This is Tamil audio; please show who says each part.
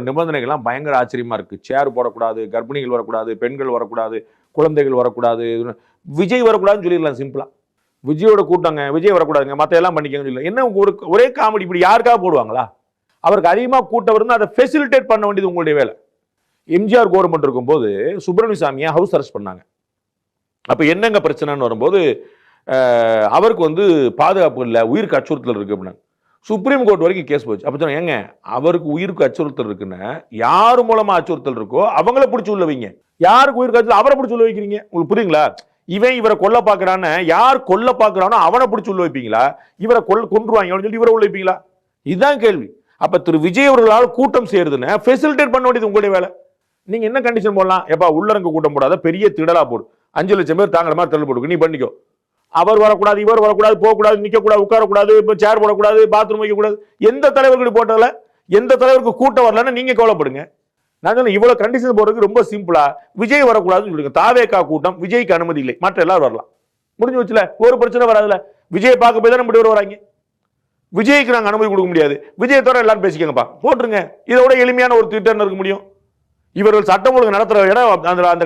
Speaker 1: நிபந்தனைகள்லாம் பயங்கர ஆச்சரியமா இருக்கு. சேர் போடக்கூடாது, கர்ப்பிணிகள் வரக்கூடாது, பெண்கள் வரக்கூடாது, குழந்தைகள் வரக்கூடாது, விஜய் வரக்கூடாதுன்னு சொல்லிடலாம் சிம்பிளா. விஜயோட கூட்டங்க, விஜய் வரக்கூடாதுங்க, மற்ற எல்லாம் பண்ணிக்கங்க சொல்லல. என்ன ஒரே காமெடி இப்படி யாருக்காக போடுவாங்களா? அவருக்கு அதிகமாக கூட்டம் வந்து அதை ஃபெசிலிட்டேட் பண்ண வேண்டியது உங்களுடைய வேலை. எம்ஜிஆர் கவர்மெண்ட் இருக்கும்போது சுப்பிரமணிய சாமியை ஹவுஸ் அரெஸ்ட் பண்ணாங்க. அப்ப என்னங்க பிரச்சனைன்னு வரும்போது அவருக்கு வந்து பாதுகாப்பு இல்லை, உயிருக்கு அச்சுறுத்தல் இருக்கு அப்படின்னா சுப்ரீம் கோர்ட் வரைக்கும் கேஸ் போச்சு. அப்ப சொன்னா ஏங்க அவருக்கு உயிருக்கு அச்சுறுத்தல் இருக்குன்னு யார் மூலமா அச்சுறுத்தல் இருக்கோ அவங்கள பிடிச்சி உள்ள வைங்க. யாருக்கு உயிருக்கு அச்சுறுத்தல் அவரை பிடிச்சி உள்ள வைக்கிறீங்க? உங்களுக்கு புரியுங்களா? இவன் இவரை கொல்ல பாக்குறான்னு யார் கொல்ல பாக்குறானோ அவனை பிடிச்சி உள்ள வைப்பீங்களா? இவரை கொன்றுவாங்க சொல்லி இவரை உள்ள வைப்பீங்களா? இதுதான் கேள்வி. அப்ப திரு விஜய் அவர்களால் கூட்டம் சேருதுன்னு ஃபெசிலிட்டேட் பண்ண வேண்டியது உங்களுடைய வேலை. நீங்க என்ன கண்டிஷன் போடலாம்? எப்பா உள்ளரங்கு கூட்டம் போடாத, பெரிய திடலா போடு, 5 லட்சம் பேர் தாங்குற மாதிரி திடல் போடு, நீ பண்ணிக்கோ. அவர் வரக்கூடாது, இவர் வரக்கூடாது, போகக்கூடாது, நிற்கக்கூடாது, உட்காரக்கூடாது, சேர் போடக்கூடாது, பாத்ரூம் வைக்கக்கூடாது. எந்த தலைவர்கள் போட்டதில்ல, எந்த தலைவருக்கு கூட்டம் வரலன்னு நீங்க கவலைப்படுங்க. நான் சொன்ன இவ்வளவு கண்டிஷன் போடுறதுக்கு ரொம்ப சிம்பிளா விஜய் வரக்கூடாதுன்னு சொல்லுங்க. தாவேகா கூட்டம் விஜய்க்கு அனுமதி இல்லை, மற்ற எல்லாரும் வரலாம். முடிஞ்சு வச்சுல, ஒரு பிரச்சனை வராதுல. விஜய் பார்க்க போய் தான் இப்படி வராங்க. விஜய்க்கு நாங்க அனுமதி கொடுக்க முடியாது, விஜய் தவிர எல்லாரும் பேசிக்கங்கப்பா போட்டுருங்க. இதோட எளிமையான ஒரு ட்விட்டர் இருக்க முடியும். இவர்கள் சட்டம் ஒழுங்கு நடத்துற இடம் அந்த